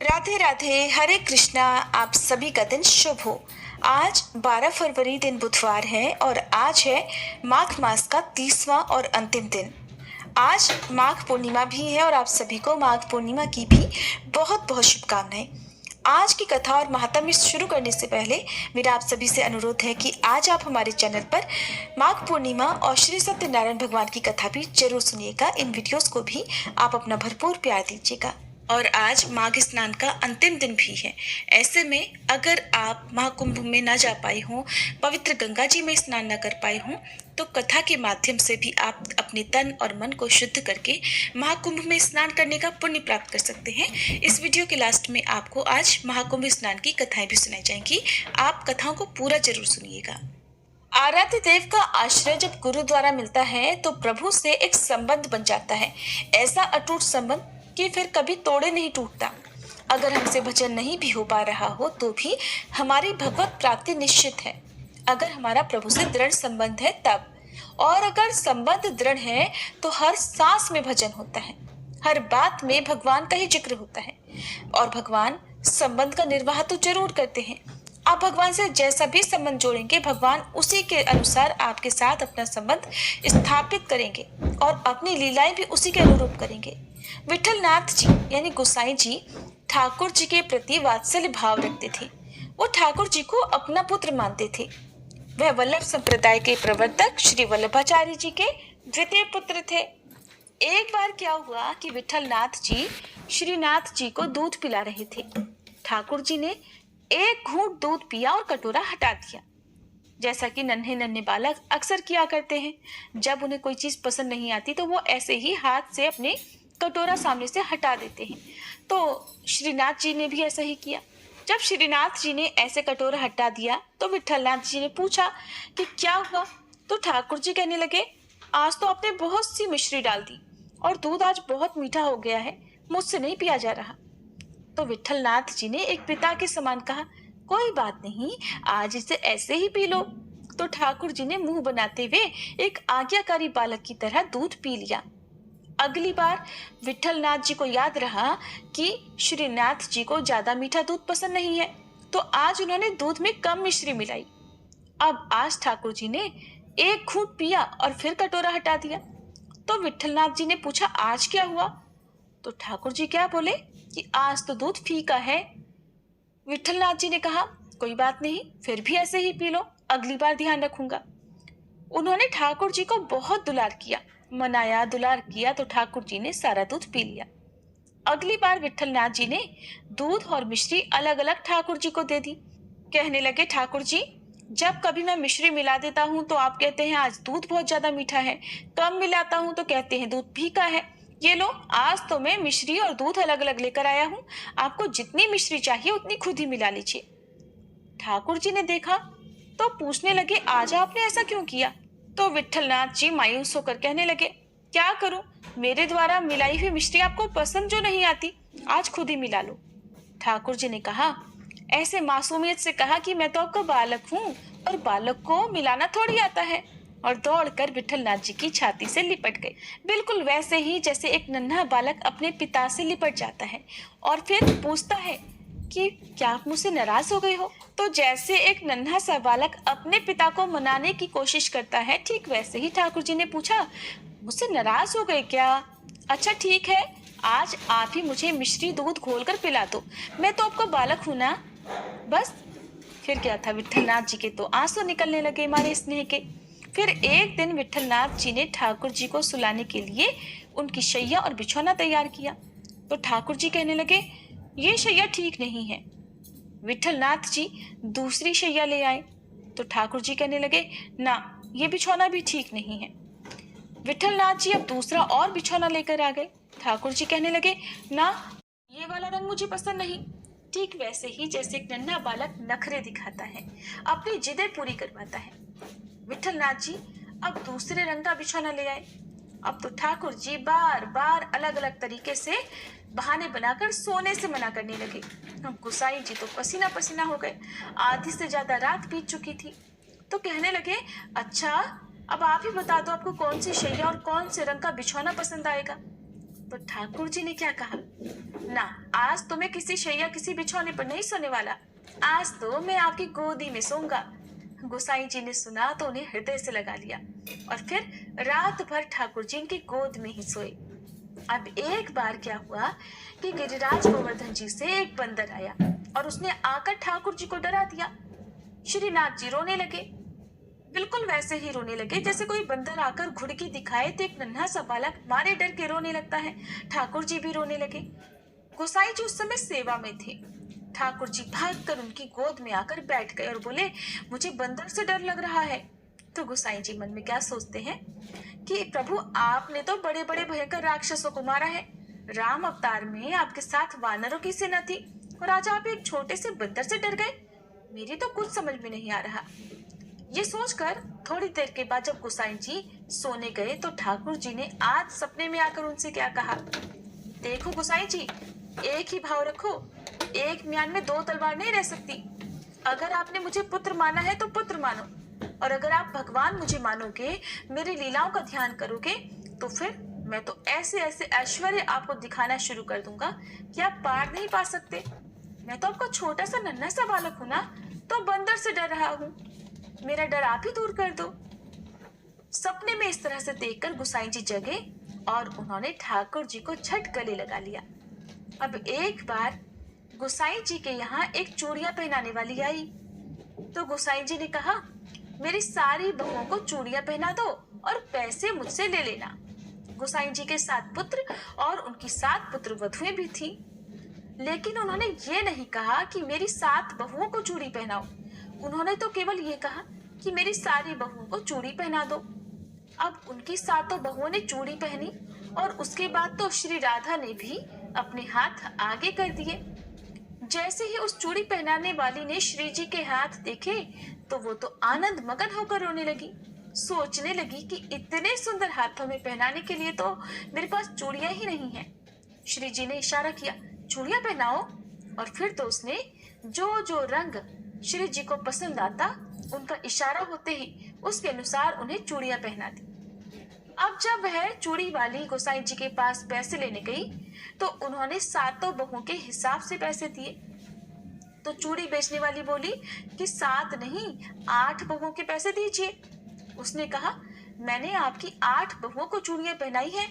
राधे राधे, हरे कृष्णा। आप सभी का दिन शुभ हो। आज 12 फरवरी दिन बुधवार है और आज है माघ मास का 30वां और अंतिम दिन। आज माघ पूर्णिमा भी है और आप सभी को माघ पूर्णिमा की भी बहुत बहुत शुभकामनाएं। आज की कथा और महात्म्य शुरू करने से पहले मेरा आप सभी से अनुरोध है कि आज आप हमारे चैनल पर माघ पूर्णिमा और श्री सत्यनारायण भगवान की कथा भी जरूर सुनिएगा। इन वीडियोस को भी आप अपना भरपूर प्यार दीजिएगा। और आज माघ स्नान का अंतिम दिन भी है। ऐसे में अगर आप महाकुंभ में ना जा पाए हों, पवित्र गंगा जी में स्नान न कर पाए हों, तो कथा के माध्यम से भी आप अपने तन और मन को शुद्ध करके महाकुंभ में स्नान करने का पुण्य प्राप्त कर सकते हैं। इस वीडियो के लास्ट में आपको आज महाकुंभ स्नान की कथाएं भी सुनाई जाएंगी। आप कथाओं को पूरा जरूर सुनिएगा। आराध्य देव का आश्रय जब गुरु द्वारा मिलता है तो प्रभु से एक संबंध बन जाता है। ऐसा अटूट संबंध कि फिर कभी तोड़े नहीं टूटता। अगर हमसे भजन नहीं भी हो पा रहा हो तो भी हमारी भगवत प्राप्ति निश्चित है, अगर हमारा प्रभु से दृढ़ संबंध है तब। और अगर संबंध दृढ़ है तो हर सांस में भजन होता है, हर बात में भगवान का ही जिक्र होता है और भगवान संबंध का निर्वाह तो जरूर करते हैं। आप भगवान से जैसा भी संबंध जोड़ेंगे, भगवान उसी के अनुसार आपके साथ अपना संबंध स्थापित करेंगे और अपनी लीलाएं भी उसी के अनुरूप करेंगे। विठलनाथ जी यानी गोसाई जी ठाकुर जी के प्रति वात्सल्य भाव रखते थे। वो ठाकुर जी को अपना पुत्र मानते थे। वह वल्लभ संप्रदाय के प्रवर्तक श्री वल्लभाचार्य जी के द्वितीय पुत्र थे। एक बार क्या हुआ कि विठलनाथ जी श्रीनाथ जी को दूध पिला रहे थे। ठाकुर जी ने एक घूंट दूध पिया और कटोरा हटा दिया, जैसा कि नन्हे नन्हे बालक अक्सर किया करते हैं। जब उन्हें कोई चीज पसंद नहीं आती तो वो ऐसे ही हाथ से अपने कटोरा सामने से हटा देते हैं। तो श्रीनाथ जी ने भी ऐसा ही किया। जब श्रीनाथ जी ने ऐसे कटोरा हटा दिया तो विठलनाथ जी ने पूछा कि क्या हुआ। तो ठाकुर जी कहने लगे, आज तो आपने बहुत सी मिश्री डाल दी और दूध आज बहुत मीठा हो गया है, मुझसे नहीं पिया जा रहा। तो विठलनाथ जी ने एक पिता के समान कहा, कोई बात नहीं, आज इसे ऐसे ही पी लो। तो ठाकुर जी ने मुंह बनाते हुए एक आज्ञाकारी बालक की तरह दूध पी लिया। अगली बार विठलनाथ जी को याद रहा कि श्रीनाथ जी को ज्यादा मीठा दूध पसंद नहीं है, तो आज उन्होंने दूध में कम मिश्री मिलाई। अब आज ठाकुर जी ने एक घूंट पिया और फिर कटोरा हटा दिया। तो विठलनाथ जी ने पूछा, आज क्या हुआ। तो ठाकुर जी क्या बोले कि आज तो दूध फीका है। विठलनाथ जी ने कहा, कोई बात नहीं, फिर भी ऐसे ही पी लो, अगली बार ध्यान रखूंगा। उन्होंने ठाकुर जी को बहुत दुलार किया, मनाया, दुलार किया, तो ठाकुर जी ने सारा दूध पी लिया। अगली बार विठलनाथ जी ने दूध और मिश्री अलग अलग ठाकुर जी को दे दी। कहने लगे, ठाकुर जी, जब कभी मैं मिश्री मिला देता हूँ तो आप कहते हैं आज दूध बहुत ज्यादा मीठा है, कम मिलाता हूँ तो कहते हैं दूध फीका है। ये लो, आज तो मैं मिश्री और दूध अलग अलग लेकर आया हूँ, आपको जितनी मिश्री चाहिए उतनी खुद ही मिला लीजिए। ठाकुर जी ने देखा तो पूछने लगे, आज आपने ऐसा क्यों किया। तो विठलनाथ जी मायूस होकर कहने लगे, क्या करूं, मेरे द्वारा मिलाई हुई मिश्री आपको पसंद जो नहीं आती, आज खुद ही मिला लो। ठाकुर जी ने कहा, ऐसे मासूमियत से कहा कि मैं तो आपका बालक हूँ और बालक को मिलाना थोड़ी आता है, और दौड़कर विठलनाथ जी की छाती से लिपट गए। बिल्कुल वैसे ही जैसे एक नन्हा बालक अपने पिता से लिपट जाता है और फिर पूछता है कि क्या आप मुझसे नाराज हो गए हो। तो जैसे एक नन्हा सा बालक अपने पिता को मनाने की कोशिश करता है, ठीक वैसे ही ठाकुर जी ने पूछा, मुझसे नाराज हो गए क्या। अच्छा ठीक है, आज आप ही मुझे मिश्री दूध घोल कर पिला दो, मैं तो आपका बालक हूं ना। बस फिर क्या था, विठलनाथ जी के तो आंसू निकलने लगे मारे स्नेह के। फिर एक दिन विठलनाथ जी ने ठाकुर जी को सुलाने के लिए उनकी शैया और बिछौना तैयार किया। तो ठाकुर जी कहने लगे, ये शैया ठीक नहीं है। विठलनाथ जी दूसरी शैया ले आए। तो ठाकुर जी कहने लगे, ना, ये बिछौना भी ठीक नहीं है। विठलनाथ जी अब दूसरा और बिछौना लेकर आ गए। ठाकुर जी कहने लगे, ना, ये वाला रंग मुझे पसंद नहीं। ठीक वैसे ही जैसे एक नन्हा बालक नखरे दिखाता है, अपनी जिदें पूरी करवाता है। विठलनाथ जी अब दूसरे रंग का बिछौना ले आए। अब तो ठाकुर जी बार बार अलग अलग तरीके से बहाने बनाकर सोने से मना करने लगे। हम गोसाई जी तो पसीना पसीना हो गए, आधी से ज्यादा रात बीत चुकी थी। तो कहने लगे, अच्छा अब आप ही बता दो, आपको कौन सी शैया और कौन से रंग का बिछौना पसंद आएगा। तो ठाकुर जी ने क्या कहा, ना, आज तो मैं किसी शैया किसी बिछौने पर नहीं सोने वाला, आज तो मैं आपकी गोदी में सोऊंगा। गोसाई जी ने सुना तो उन्हें हृदय से लगा लिया और फिर रात भर ठाकुर जी इनकी गोद में ही सोए। अब एक बार क्या हुआ कि गिरिराज गोवर्धन जी से एक बंदर आया और उसने आकर ठाकुर जी को डरा दिया। श्रीनाथ जी रोने लगे, बिल्कुल वैसे ही रोने लगे जैसे कोई बंदर आकर घुड़की दिखाए तो एक नन्हा सा बालक मारे डर के रोने लगता है। ठाकुर जी भी रोने लगे। गोसाई जी उस समय सेवा में थे। ठाकुर जी भागकर उनकी गोद में आकर बैठ गए और बोले, मुझे बंदर से डर लग रहा है। तो गोसाई जी मन में क्या सोचते हैं कि प्रभु, आपने तो बड़े बड़े भयंकर राक्षसों को मारा है, राम अवतार में आपके साथ वानरों की सेना थी और आज आप एक छोटे से बंदर से डर गए। मेरी तो कुछ समझ में नहीं आ रहा। ये सोचकर थोड़ी देर के बाद जब गोसाई जी सोने गए तो ठाकुर जी ने आज सपने में आकर उनसे क्या कहा, देखो गोसाई जी, एक ही भाव रखो, एक म्यान में दो तलवार नहीं रह सकती। अगर आपने मुझे पुत्र माना है तो पुत्र मानो, और अगर आप भगवान मुझे मानोगे, मेरी लीलाओं का ध्यान करोगे, तो फिर मैं तो ऐसे ऐसे ऐश्वर्य आपको दिखाना शुरू कर दूंगा कि आप पार नहीं पा सकते। मैं तो आपका छोटा सा नन्हा सा बालक हूं ना, तो बंदर से डर रहा हूँ, मेरा डर आप ही दूर कर दो। सपने में इस तरह से देखकर गोसाई जी जगे और उन्होंने ठाकुर जी को झट गले लगा लिया। अब एक बार गोसाई जी के यहाँ एक चूड़ियां पहनाने वाली आई तो गोसाई जी ने कहा, मेरी सारी बहुओं को चूड़ियां पहना दो और पैसे मुझसे ले लेना। गोसाई जी के 7 पुत्र और उनकी 7 पुत्र वधुएं भी थी, लेकिन उन्होंने ये नहीं कहा कि मेरी 7 बहुओं को चूड़ी पहनाओ। उन्होंने तो केवल ये कहा कि मेरी सारी बहुओं को चूड़ी पहना दो। अब उनकी 7 बहुओं ने चूड़ी पहनी और उसके बाद तो श्री राधा ने भी अपने हाथ आगे कर दिए। जैसे ही उस चूड़ी पहनाने वाली ने श्री जी के हाथ देखे तो वो तो आनंद मगन होकर रोने लगी। सोचने लगी कि इतने सुंदर हाथों में पहनाने के लिए तो मेरे पास चूड़ियां ही नहीं हैं। श्री जी ने इशारा किया, चूड़ियां पहनाओ, और फिर तो उसने जो जो रंग श्री जी को पसंद आता उनका इशारा होते ही उसके अनुसार उन्हें चूड़ियां पहना दी। अब जब वह चूड़ी वाली गोसाई जी के पास पैसे लेने गई तो उन्होंने 7 बहुओं के हिसाब से पैसे दिए। तो चूड़ी बेचने वाली बोली कि 7 नहीं 8 बहुओं के पैसे दीजिए। उसने कहा, मैंने आपकी 8 बहुओं को चूड़ियां पहनाई हैं,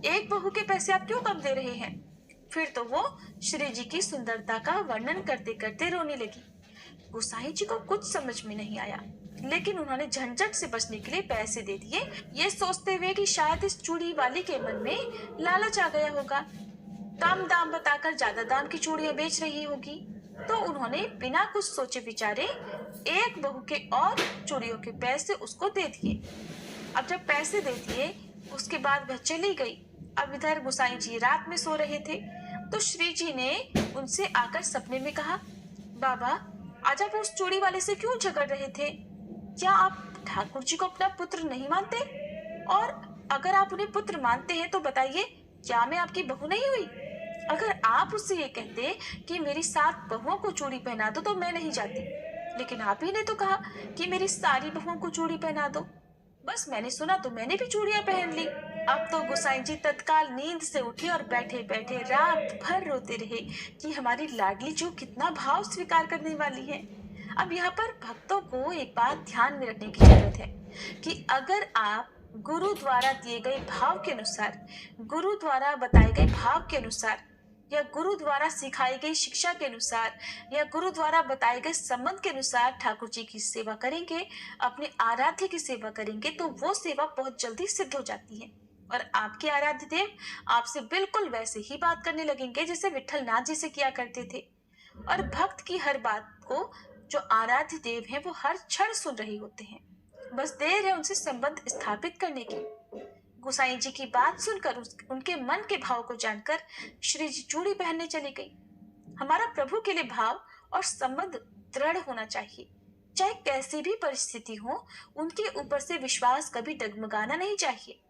एक बहू के पैसे आप क्यों कम दे रहे हैं। फिर तो वो श्री जी की सुंदरता का वर्णन करते करते रोने लगी। गोसाई जी को कुछ समझ में नहीं आया, लेकिन उन्होंने झंझट से बचने के लिए पैसे दे दिए, ये सोचते हुए कि शायद इस चूड़ी वाली के मन में लालच आ गया होगा, कम दाम बताकर ज्यादा दाम की चूड़ियां बेच रही होगी। तो उन्होंने बिना कुछ सोचे विचारे एक बहू के और चूड़ियों के पैसे उसको दे दिए। अब जब पैसे दे दिए उसके बाद वह चली गई। अब इधर गोसाई जी रात में सो रहे थे तो श्री जी ने उनसे आकर सपने में कहा, बाबा, आज आप उस चूड़ी वाले से क्यों झगड़ रहे थे? क्या आप ठाकुर जी को अपना पुत्र नहीं मानते? और अगर आप उन्हें पुत्र मानते हैं तो बताइए, क्या मैं आपकी बहू नहीं हुई? अगर आप उससे ये कहते कि मेरी 7 बहुओं को चूड़ी पहना दो तो मैं नहीं जाती, लेकिन आप ही ने तो कहा कि मेरी सारी बहुओं को चूड़ी पहना दो। बस मैंने सुना तो मैंने भी चूड़ियां पहन ली। अब तो गोसाई जी तत्काल नींद से उठे और बैठे बैठे रात भर रोते रहे कि हमारी लाडली जो कितना भाव स्वीकार करने वाली है। अब यहाँ पर भक्तों को एक बात ध्यान में रखने की जरूरत है कि अगर आप गुरु द्वारा दिए गए भाव के अनुसार, गुरु द्वारा बताए गए भाव के अनुसार, या गुरु द्वारा सिखाई गई शिक्षा के अनुसार, या गुरु द्वारा बताए गए संबंध के अनुसार ठाकुर जी की सेवा करेंगे, अपने आराध्य की सेवा करेंगे, तो वो सेवा बहुत जल्दी सिद्ध हो जाती है और आपके आराध्य देव आपसे बिल्कुल वैसे ही बात करने लगेंगे जैसे विठल नाथ जी से किया करते थे। और भक्त की हर बात को जो आराध्य देव हैं वो हर क्षण सुन रहे होते हैं, बस देर है उनसे संबंध स्थापित करने की। गोसाई जी की बात सुनकर उनके मन के भाव को जानकर श्री जी चूड़ी पहनने चली गई। हमारा प्रभु के लिए भाव और संबंध दृढ़ होना चाहिए, चाहे कैसी भी परिस्थिति हो, उनके ऊपर से विश्वास कभी डगमगाना नहीं चाहिए।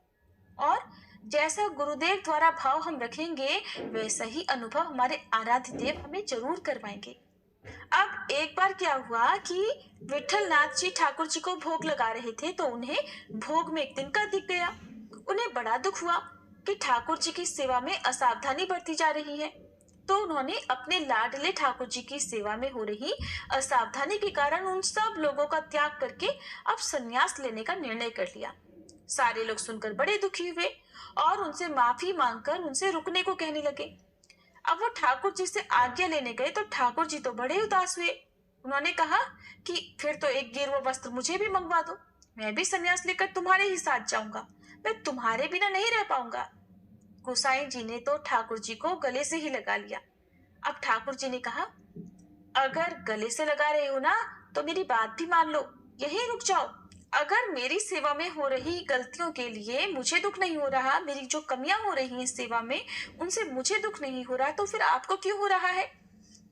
और जैसा गुरुदेव द्वारा भाव हम रखेंगे वैसा ही अनुभव हमारे आराध्य देव हमें जरूर करवाएंगे। अब एक बार क्या हुआ कि विठल नाथ जी ठाकुर जी को भोग लगा रहे थे तो उन्हें भोग में एक तिनका दिख गया। उन्हें बड़ा दुख हुआ कि ठाकुर जी की सेवा में असावधानी बरती जा रही है। तो उन्होंने अपने लाडले ठाकुर जी की सेवा में हो रही असावधानी के कारण उन सब लोगों का त्याग करके अब संन्यास लेने का निर्णय कर लिया। सारे लोग सुनकर बड़े दुखी हुए और उनसे माफी मांगकर उनसे रुकने को कहने लगे। अब वो ठाकुर जी से आज्ञा लेने गए तो ठाकुर जी तो बड़े उदास हुए। उन्होंने कहा कि फिर तो एक गेरुआ वस्त्र मुझे भी मंगवा दो, मैं भी संन्यास लेकर तुम्हारे ही साथ जाऊंगा, मैं तुम्हारे बिना नहीं रह पाऊंगा। गोसाई जी ने तो ठाकुर जी को गले से ही लगा लिया। अब ठाकुर जी ने कहा, अगर गले से लगा रहे हो ना तो मेरी बात भी मान लो, यहीं रुक जाओ। अगर मेरी सेवा में हो रही गलतियों के लिए मुझे दुख नहीं हो रहा, मेरी जो कमियां हो रही हैं सेवा में उनसे मुझे दुख नहीं हो रहा, तो फिर आपको क्यों हो रहा है?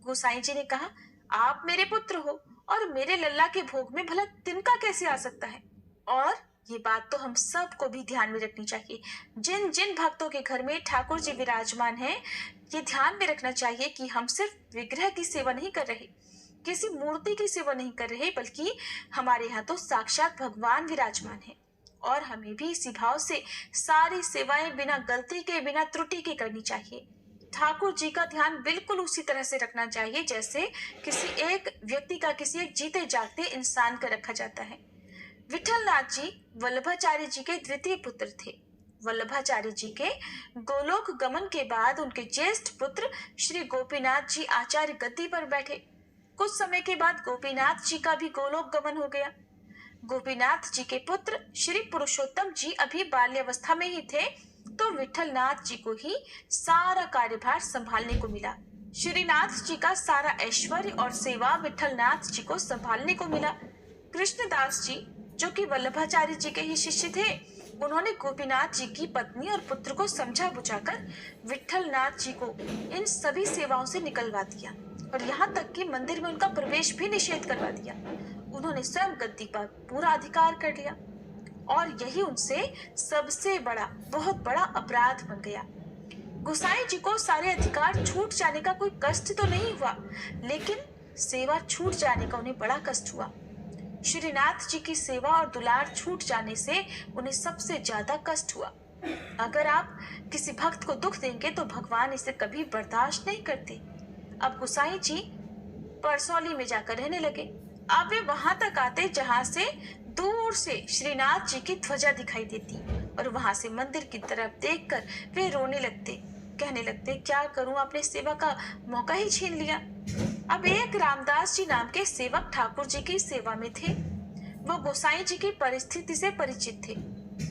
गोसाई जी ने कहा, आप मेरे पुत्र हो और मेरे लल्ला के भोग में भला तिनका कैसे आ सकता है? और ये बात तो हम सबको भी ध्यान में रखनी चाहिए। जिन जिन भक्तों के घर में ठाकुर जी विराजमान हैं, ये ध्यान में रखना चाहिए कि हम सिर्फ विग्रह की सेवा नहीं कर रहे, किसी मूर्ति की सेवा नहीं कर रहे, बल्कि हमारे यहाँ तो साक्षात भगवान विराजमान है। और हमें भी इसी भाव से सारी सेवाएं बिना गलती के, बिना त्रुटि के करनी चाहिए। ठाकुर जी का ध्यान बिल्कुल उसी तरह से रखना चाहिए जैसे किसी एक व्यक्ति का किसी एक जीते जागते इंसान का रखा जाता है। विठलनाथ जी वल्लभाचार्य जी के द्वितीय पुत्र थे। वल्लभाचार्य जी के गोलोक गमन के बाद उनके ज्येष्ठ पुत्र श्री गोपीनाथ जी आचार्य गद्दी पर बैठे। कुछ समय के बाद गोपीनाथ जी का भी गोलोक गमन हो गया। गोपीनाथ जी के पुत्र श्री पुरुषोत्तम जी अभी बाल्यावस्था में ही थे, तो विठलनाथ जी को ही सारा कार्यभार संभालने को मिला। श्रीनाथ जी का सारा ऐश्वर्य और सेवा विठलनाथ जी को संभालने को मिला। कृष्णदास जी जो कि वल्लभाचार्य जी के ही शिष्य थे, उन्होंने गोपीनाथ जी की पत्नी और पुत्र को समझा बुझाकर विठलनाथ जी को इन सभी सेवाओं से निकलवा दिया और यहाँ तक कि मंदिर में उनका प्रवेश भी निषेध करवा दिया। उन्होंने स्वयं गद्दी पर पूरा अधिकार कर लिया और यही उनसे सबसे बड़ा, बहुत बड़ा अपराध बन गया। गोसाई जी को सारे अधिकार छूट जाने का कोई कष्ट तो नहीं हुआ, लेकिन सेवा छूट जाने का उन्हें बड़ा कष्ट हुआ। श्रीनाथ जी की सेवा और दुलार छूट जाने से उन्हें सबसे ज्यादा कष्ट हुआ। अगर आप किसी भक्त को दुख देंगे तो भगवान इसे कभी बर्दाश्त नहीं करते। अब गोसाई जी परसौली में जाकर रहने लगे। अब वे वहां तक आते जहां से दूर से श्रीनाथ जी की ध्वजा दिखाई देती और वहां से मंदिर की तरफ देखकर वे रोने लगते, कहने लगते, क्या करूं, आपने सेवा का मौका ही छीन लिया। अब एक रामदास जी नाम के सेवक ठाकुर जी की सेवा में थे। वो गोसाई जी की परिस्थिति से परिचित थे।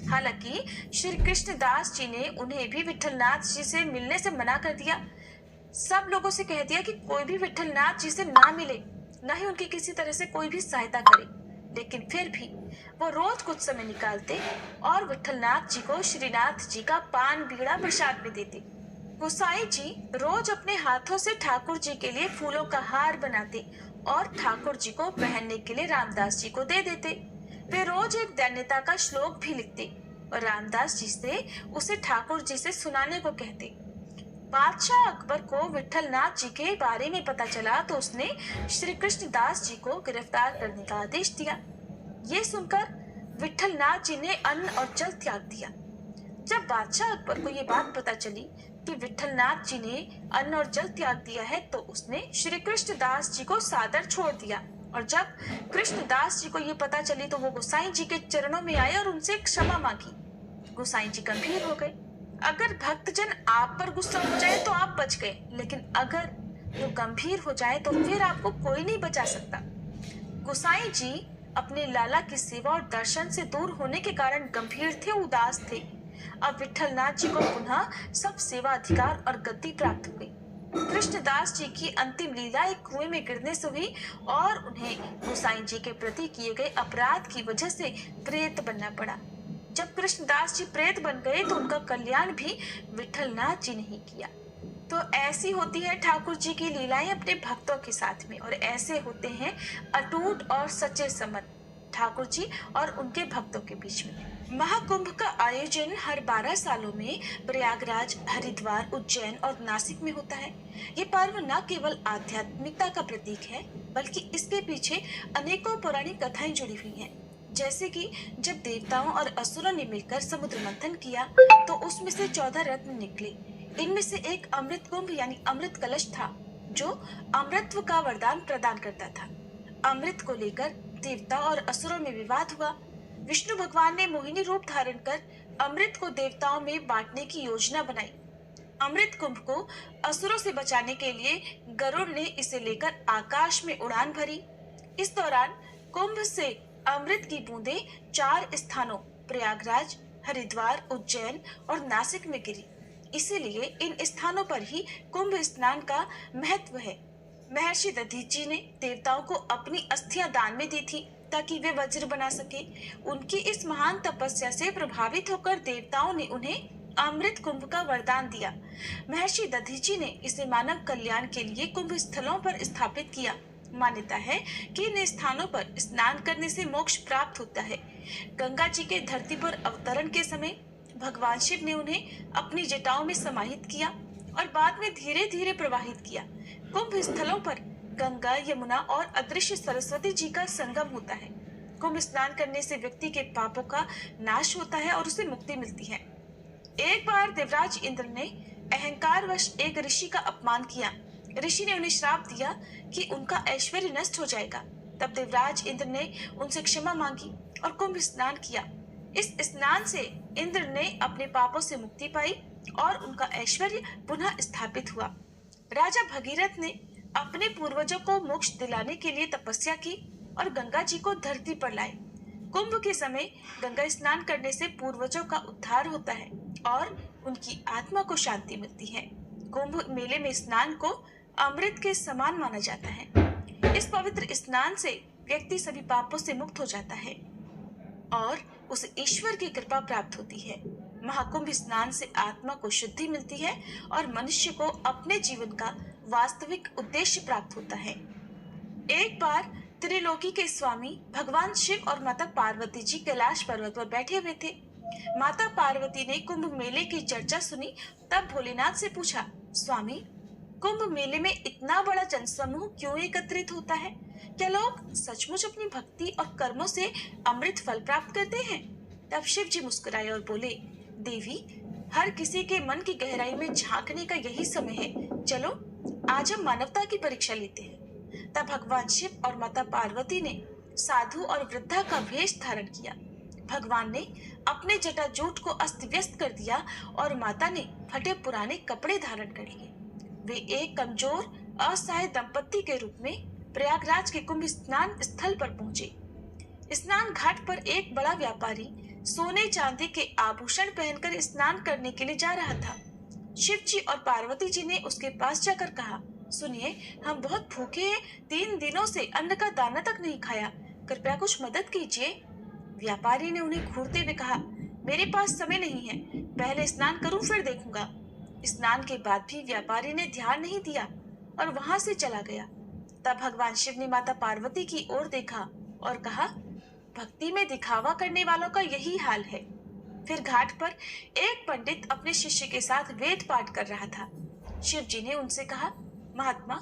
हालांकि श्री कृष्णदास जी ने उन्हें भी विठलनाथ जी से मिलने से मना कर दिया। सब लोगों से कह दिया कि कोई भी विठलनाथ जी से ना मिले, न ही उनकी किसी तरह से कोई भी सहायता करे। लेकिन फिर भी वो रोज कुछ समय निकालते और विठलनाथ जी को श्रीनाथ जी का पान बीड़ा प्रसाद में देते। गोसाई जी रोज अपने हाथों से ठाकुर जी के लिए फूलों का हार बनाते और ठाकुर जी को पहनने के लिए रामदास जी को दे देते। वे रोज एक दैन्यता का श्लोक भी लिखते और रामदास जी से उसे ठाकुर जी से सुनाने को कहते। बादशाह अकबर को विठलनाथ जी के बारे में पता चला तो उसने श्री कृष्णदास जी को गिरफ्तार करने का आदेश दिया। ये सुनकर विठलनाथ जी ने अन्न और जल त्याग दिया। जब बादशाह अकबर को ये बात पता चली कि विठलनाथ जी ने अन्न और जल त्याग दिया है, तो उसने श्री कृष्णदास जी को सादर छोड़ दिया। और जब कृष्णदास जी को ये पता चली तो वो गोसाई जी के चरणों में आए और उनसे क्षमा मांगी। गोसाई जी गंभीर हो गए। अगर भक्तजन आप पर गुस्सा हो जाए तो आप बच गए, लेकिन अगर वो गंभीर हो जाए तो फिर आपको कोई नहीं बचा सकता। गोसाई जी अपने लाला की सेवा और दर्शन से दूर होने के कारण गंभीर थे, उदास थे। अब विठलनाथ जी को पुनः सब सेवा अधिकार और गद्दी प्राप्त हुई। कृष्णदास जी की अंतिम लीला एक कुएं में गिरने से हुई और उन्हें गोसाई जी के प्रति किए गए अपराध की वजह से प्रेत बनना पड़ा। जब कृष्णदास जी प्रेत बन गए तो उनका कल्याण भी विठलनाथ जी ने ही किया। तो ऐसी होती है ठाकुर जी की लीलाएं अपने भक्तों के साथ में, और ऐसे होते हैं अटूट और सच्चे संबंध ठाकुर जी और उनके भक्तों के बीच में। महाकुंभ का आयोजन हर 12 सालों में प्रयागराज, हरिद्वार, उज्जैन और नासिक में होता है। ये पर्व न केवल आध्यात्मिकता का प्रतीक है, बल्कि इसके पीछे अनेकों पौराणिक कथाएं जुड़ी हुई हैं। जैसे कि जब देवताओं और असुरों ने मिलकर समुद्र मंथन किया तो उसमें से 14 रत्न निकले। इनमें से एक अमृत कुंभ यानी अमृत कलश था जो अमृतत्व का वरदान प्रदान करता था। अमृत को लेकर देवता और असुरों में विवाद हुआ। विष्णु भगवान ने मोहिनी रूप धारण कर अमृत को देवताओं में बांटने की योजना बनाई। अमृत कुंभ को असुरों से बचाने के लिए गरुड़ ने इसे लेकर आकाश में उड़ान भरी। इस दौरान कुंभ से अमृत की बूंदें 4 स्थानों प्रयागराज, हरिद्वार, उज्जैन और नासिक में गिरी। इसीलिए इन स्थानों पर ही कुंभ स्नान का महत्व है। महर्षि दधीचि ने देवताओं को अपनी अस्थियां दान में दी थी ताकि वे वज्र बना सके। उनकी इस महान तपस्या से प्रभावित होकर देवताओं ने उन्हें अमृत कुंभ का वरदान दिया। महर्षि दधीचि ने इसे मानव कल्याण के लिए कुंभ स्थलों पर स्थापित किया। मान्यता है कि इन स्थानों पर स्नान करने से मोक्ष प्राप्त होता है। गंगा जी के धरती पर अवतरण के समय भगवान शिव ने उन्हें अपनी जटाओं में समाहित किया और बाद में धीरे धीरे प्रवाहित किया। कुंभ स्थलों पर गंगा, यमुना और अदृश्य सरस्वती जी का संगम होता है। कुंभ स्नान करने से व्यक्ति के पापों का नाश होता है और उसे मुक्ति मिलती है। एक बार देवराज इंद्र ने अहंकारवश एक ऋषि का अपमान किया। ऋषि ने उन्हें श्राप दिया कि उनका ऐश्वर्य नष्ट हो जाएगा। तब देवराज इंद्र ने उनसे क्षमा मांगी और कुंभ स्नान किया। इस स्नान से इंद्र ने अपने पापों से मुक्ति पाई और उनका ऐश्वर्य पुनः स्थापित हुआ। राजा भगीरथ ने अपने पूर्वजों को मोक्ष दिलाने के लिए तपस्या की और गंगा जी को धरती पर लाए। कुंभ के समय गंगा स्नान करने से पूर्वजों का उद्धार होता है और उनकी आत्मा को शांति मिलती है। कुंभ मेले में स्नान को अमृत के समान माना जाता है। इस पवित्र स्नान से व्यक्ति सभी पापों से मुक्त हो जाता है और उसे ईश्वर की कृपा प्राप्त होती है। महाकुंभ स्नान से आत्मा को शुद्धि मिलती है और मनुष्य को अपने जीवन का वास्तविक उद्देश्य प्राप्त होता है। एक बार त्रिलोकी के स्वामी भगवान शिव और माता पार्वती जी कैलाश पर्वत पर बैठे हुए थे। माता पार्वती ने कुंभ मेले की चर्चा सुनी। तब भोलेनाथ से पूछा, स्वामी, कुंभ मेले में इतना बड़ा जनसमूह क्यों एकत्रित होता है? क्या लोग सचमुच अपनी भक्ति और कर्मों से अमृत फल प्राप्त करते हैं? तब शिव जी मुस्कुराए और बोले, देवी, हर किसी के मन की गहराई में झांकने का यही समय है। चलो आज हम मानवता की परीक्षा लेते हैं। तब भगवान शिव और माता पार्वती ने साधु और वृद्धा का वेश धारण किया। भगवान ने अपने जटाजूट को अस्त व्यस्त कर दिया और माता ने फटे पुराने कपड़े धारण कर लिए। वे एक कमजोर असहाय दंपत्ति के रूप में प्रयागराज के कुंभ स्नान स्थल पर पहुंचे। स्नान घाट पर एक बड़ा व्यापारी सोने चांदी के आभूषण पहनकर स्नान करने के लिए जा रहा था। शिव जी और पार्वती जी ने उसके पास जाकर कहा, सुनिए, हम बहुत भूखे हैं, 3 दिनों से अन्न का दाना तक नहीं खाया, कृपया कुछ मदद कीजिए। व्यापारी ने उन्हें घूरते हुए कहा, मेरे पास समय नहीं है, पहले स्नान करूं फिर देखूंगा। स्नान के बाद भी व्यापारी ने ध्यान नहीं दिया और वहां से चला गया। तब भगवान शिव ने माता पार्वती की ओर देखा और कहा, भक्ति में दिखावा करने वालों का यही हाल है। फिर घाट पर एक पंडित अपने शिष्य के साथ वेद पाठ कर रहा था। शिव जी ने उनसे कहा, महात्मा,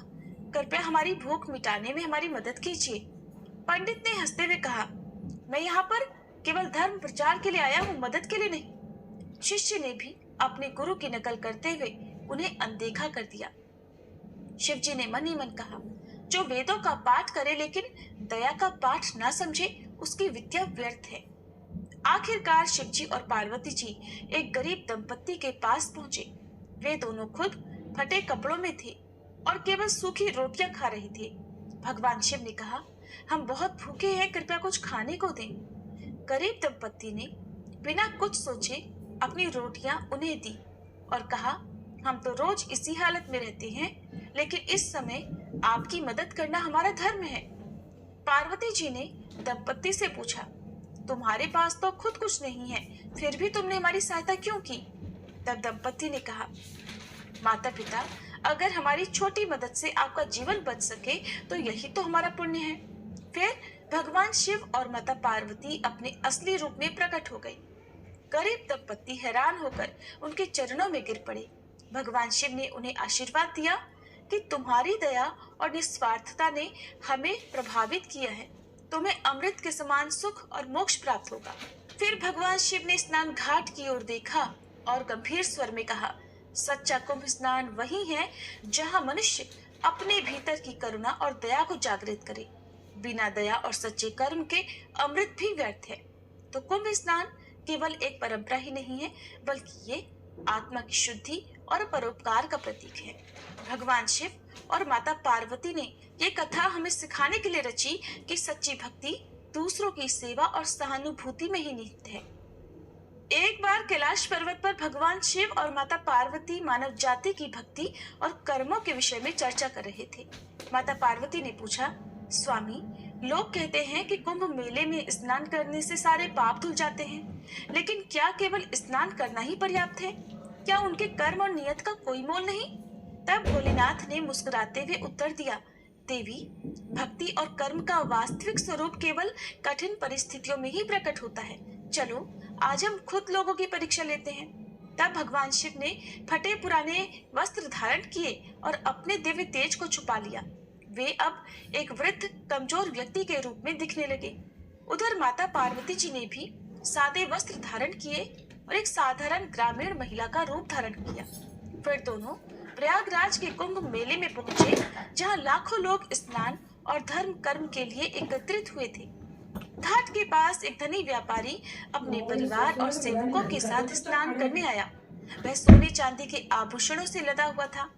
कृपया हमारी भूख मिटाने में हमारी मदद कीजिए। पंडित ने हंसते हुए कहा, मैं यहाँ पर केवल धर्म प्रचार के लिए आया हूँ, मदद के लिए नहीं। शिष्य ने भी अपने गुरु की नकल करते हुए उन्हें अनदेखा कर दिया। शिव जी ने मन ही मन कहा, जो वेदों का पाठ करे लेकिन दया का पाठ ना समझे, उसकी विद्या व्यर्थ है। आखिरकार शिव जी और पार्वती जी एक गरीब दंपत्ति के पास पहुंचे। वे दोनों खुद फटे कपड़ों में थे और केवल सूखी रोटियां खा रहे थे। भगवान शिव ने कहा, हम बहुत भूखे हैं, कृपया कुछ खाने को दें। गरीब दंपत्ति ने बिना कुछ सोचे अपनी रोटियां उन्हें दी और कहा, हम तो रोज इसी हालत में रहते हैं, लेकिन इस समय आपकी मदद करना हमारा धर्म है। पार्वती जी ने दंपत्ति से पूछा, तुम्हारे पास तो खुद कुछ नहीं है, फिर भी तुमने हमारी सहायता क्यों की? तब दंपत्ति ने कहा, माता पिता, अगर हमारी छोटी मदद से आपका जीवन बच सके तो यही तो हमारा पुण्य है। फिर भगवान शिव और माता पार्वती अपने असली रूप में प्रकट हो गए। गरीब दंपत्ति हैरान होकर उनके चरणों में गिर पड़े। भगवान शिव ने उन्हें आशीर्वाद दिया कि तुम्हारी दया और निस्वार्थता ने हमें प्रभावित किया है। तुम्हें अमृत के समान सुख और मोक्ष प्राप्त होगा। फिर भगवान शिव ने स्नान घाट की ओर देखा और गंभीर स्वर में कहा, सच्चा कुंभ स्नान वही है जहाँ मनुष्य अपने भीतर की करुणा और दया को जागृत करे। बिना दया और सच्चे कर्म के अमृत भी व्यर्थ है। तो कुंभ स्नान केवल एक परंपरा ही नहीं है, बल्कि ये आत्मा की शुद्धि और परोपकार का प्रतीक है। भगवान शिव और माता पार्वती ने ये कथा हमें सिखाने के लिए रची कि सच्ची भक्ति दूसरों की सेवा और सहानुभूति में ही निहित है। एक बार कैलाश पर्वत पर भगवान शिव और माता पार्वती मानव जाति की भक्ति और कर्मों के विषय में चर्चा कर रहे थे। माता पार्वती ने पूछा, स्वामी, लोग कहते हैं कि कुंभ मेले में स्नान करने से सारे पाप धुल जाते हैं, लेकिन क्या केवल स्नान करना ही पर्याप्त है? क्या उनके कर्म और नियत का कोई मोल नहीं? तब भोलेनाथ ने मुस्कुराते हुए उत्तर दिया, देवी, भक्ति और कर्म का वास्तविक स्वरूप केवल कठिन परिस्थितियों में ही प्रकट होता है। चलो आज हम खुद लोगों की परीक्षा लेते हैं। तब भगवान शिव ने फटे पुराने वस्त्र धारण किए और अपने दिव्य तेज को छुपा लिया। वे अब एक वृद्ध कमजोर व्यक्ति के रूप में दिखने लगे। उधर माता पार्वती जी ने भी सादे वस्त्र धारण किए और एक साधारण ग्रामीण महिला का रूप धारण किया। फिर दोनों प्रयागराज के कुंभ मेले में पहुंचे, जहां लाखों लोग स्नान और धर्म कर्म के लिए एकत्रित हुए थे। घाट के पास एक धनी व्यापारी अपने परिवार और सेवकों के साथ स्नान करने आया। वह सोने चांदी के आभूषणों से लदा हुआ था।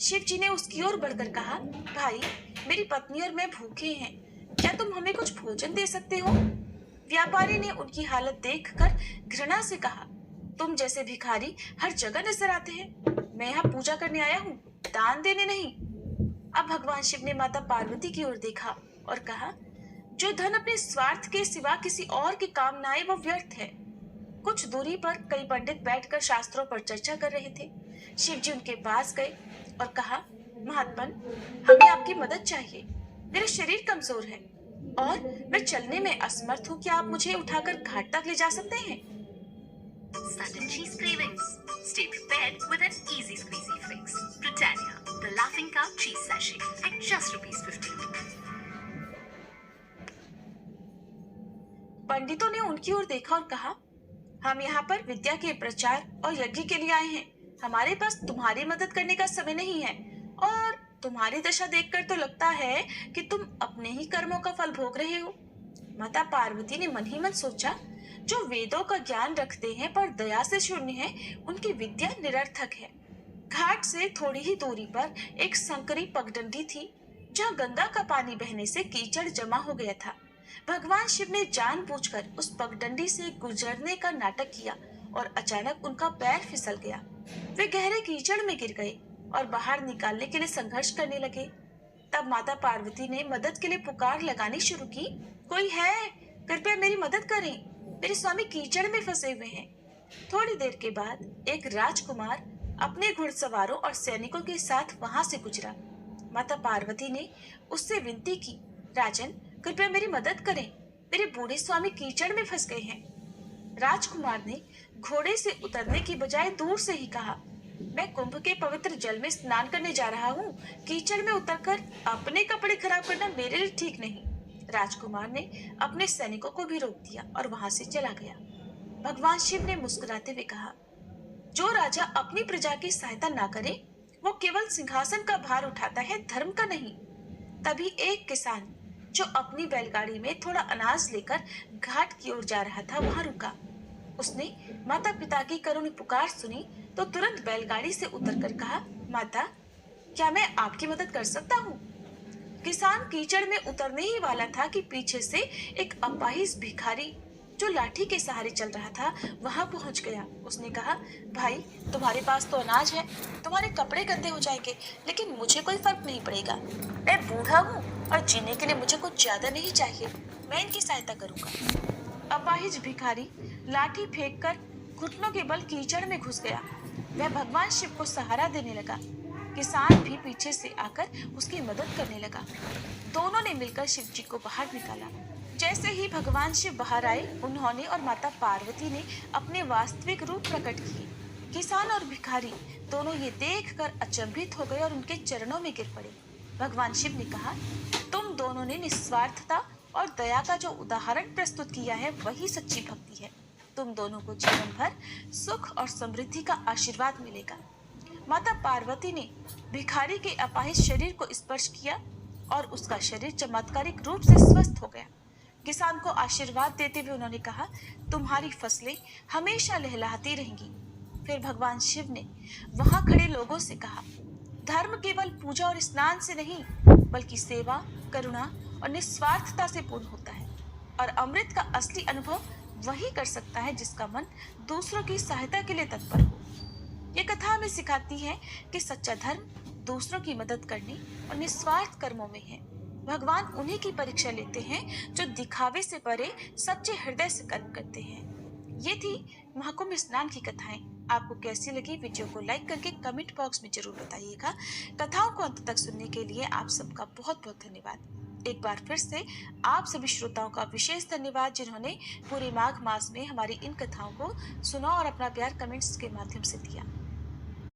शिव जी ने उसकी ओर बढ़कर कहा, भाई, मेरी पत्नी और मैं भूखे हैं, क्या तुम हमें कुछ भोजन दे सकते हो? व्यापारी ने उनकी हालत देखकर घृणा से कहा, तुम जैसे भिखारी हर जगह नजर आते हैं। मैं यहाँ पूजा करने आया हूँ, दान देने नहीं। अब भगवान शिव ने माता पार्वती की ओर देखा और कहा, जो धन अपने स्वार्थ के सिवा किसी और के काम न आए वो व्यर्थ है। कुछ दूरी पर कई पंडित बैठकर शास्त्रों पर चर्चा कर रहे थे। शिव जी उनके पास गए और कहा, महात्मन, हमें आपकी मदद चाहिए। मेरा शरीर कमजोर है और मैं चलने में असमर्थ हूँ। क्या आप मुझे उठाकर घाट तक ले जा सकते हैं? Sudden cheese cravings. Stay prepared with an easy squeezy fix. Britannia, the laughing cow cheese sachet at just ₹15. पंडितों ने उनकी ओर देखा और कहा, हम यहाँ पर विद्या के प्रचार और यज्ञ के लिए आए हैं। हमारे पास तुम्हारी मदद करने का समय नहीं है और तुम्हारी दशा देखकर तो लगता है कि तुम अपने ही कर्मों का फल भोग रहे हो। माता पार्वती ने मन ही मन सोचा, जो वेदों का ज्ञान रखते हैं पर दया से शून्य है, उनकी विद्या निरर्थक है। घाट से थोड़ी ही दूरी पर एक संकरी पगडंडी थी, जहाँ गंगा का पानी बहने से कीचड़ जमा हो गया था। भगवान शिव ने जानबूझकर उस पगडंडी से गुजरने का नाटक किया और अचानक उनका पैर फिसल गया। वे गहरे कीचड़ में गिर गए और बाहर निकालने के लिए संघर्ष करने लगे। तब माता पार्वती ने मदद के लिए पुकार लगानी शुरू की, कोई है? कृपया मेरी मदद करें, मेरे स्वामी कीचड़ में फंसे हुए हैं। थोड़ी देर के बाद एक राजकुमार अपने घुड़सवारों और सैनिकों के साथ वहां से गुजरा। माता पार्वती ने उससे विनती की, राजन, कृपया मेरी मदद करें, मेरे बूढ़े स्वामी कीचड़ में फंस गए हैं। राजकुमार ने घोड़े से उतरने की बजाय दूर से ही कहा, मैं कुंभ के पवित्र जल में स्नान करने जा रहा हूँ। कीचड़ में उतरकर अपने कपड़े खराब करना मेरे लिए ठीक नहीं। राजकुमार ने अपने सैनिकों को भी रोक दिया और वहां से चला गया। भगवान शिव ने मुस्कुराते हुए कहा, जो राजा अपनी प्रजा की सहायता ना करे, वो केवल सिंहासन का भार उठाता है, धर्म का नहीं। तभी एक किसान जो अपनी बैलगाड़ी में थोड़ा अनाज लेकर घाट की ओर जा रहा था, वहां रुका। उसने माता पिता की करुण पुकार सुनी तो तुरंत बैलगाड़ी से उतरकर कहा, माता, क्या मैं आपकी मदद कर सकता हूँ? किसान कीचड़ में उतरने ही वाला था कि पीछे से एक अपाहिज भिखारी जो लाठी के सहारे चल रहा था वहां पहुंच गया। उसने कहा, भाई, तुम्हारे पास तो अनाज है, तुम्हारे कपड़े गंदे हो जाएंगे, लेकिन मुझे कोई फर्क नहीं पड़ेगा। मैं बूढ़ा हूँ और जीने के लिए मुझे कुछ ज्यादा नहीं चाहिए, मैं इनकी सहायता करूंगा। अपाहिज भिखारी लाठी फेंककर घुटनों के बल कीचड़ में घुस गया। वह भगवान शिव को सहारा देने लगा। किसान भी पीछे से आकर उसकी मदद करने लगा। दोनों ने मिलकर शिव जी को बाहर निकाला। जैसे ही भगवान शिव बाहर आए, उन्होंने और माता पार्वती ने अपने वास्तविक रूप प्रकट किए। किसान और भिखारी दोनों ये देखकर अचंभित हो गए और उनके चरणों में गिर पड़े। भगवान शिव ने कहा, तुम दोनों ने निस्वार्थता और दया का जो उदाहरण प्रस्तुत किया है वही सच्ची भक्ति है। तुम दोनों को जीवन भर सुख और समृद्धि का आशीर्वाद मिलेगा। माता पार्वती ने भिखारी के अपाहिज शरीर को स्पर्श किया और उसका शरीर चमत्कारिक रूप से स्वस्थ हो गया। किसान को आशीर्वाद देते हुए उन्होंने कहा, तुम्हारी फसलें हमेशा लहलहाती रहेंगी। फिर भगवान शिव ने वहां खड़े लोगों से कहा, धर्म केवल पूजा और स्नान से नहीं बल्कि सेवा, करुणा और निस्वार्थता से पूर्ण होता है और अमृत का असली अनुभव वही कर सकता है जिसका मन दूसरों की सहायता के लिए तत्पर हो। ये कथा हमें सिखाती है कि सच्चा धर्म दूसरों की मदद करने और निस्वार्थ कर्मों में है। भगवान उन्हीं की परीक्षा लेते हैं जो दिखावे से परे सच्चे हृदय से कर्म करते हैं। ये थी महाकुंभ स्नान की कथाएं। आपको कैसी लगी? वीडियो को लाइक करके कमेंट बॉक्स में जरूर बताइएगा। कथाओं को अंत तक सुनने के लिए आप सबका बहुत बहुत धन्यवाद। एक बार फिर से आप सभी श्रोताओं का विशेष धन्यवाद जिन्होंने पूरे माघ मास में हमारी इन कथाओं को सुना और अपना प्यार कमेंट्स के माध्यम से दिया।